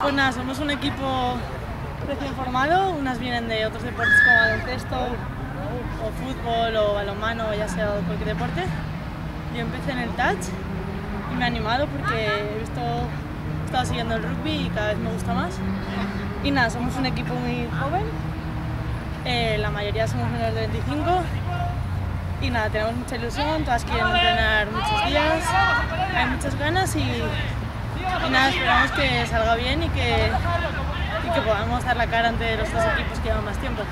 Pues nada, somos un equipo recién formado, unas vienen de otros deportes como baloncesto o fútbol o balonmano o ya sea cualquier deporte. Yo empecé en el touch y me he animado porque he estado siguiendo el rugby y cada vez me gusta más. Y nada, somos un equipo muy joven, la mayoría somos menores de 25 y nada, tenemos mucha ilusión, todas quieren entrenar muchos días, hay muchas ganas y nada, esperamos que salga bien y que podamos dar la cara ante los dos equipos que llevan más tiempo.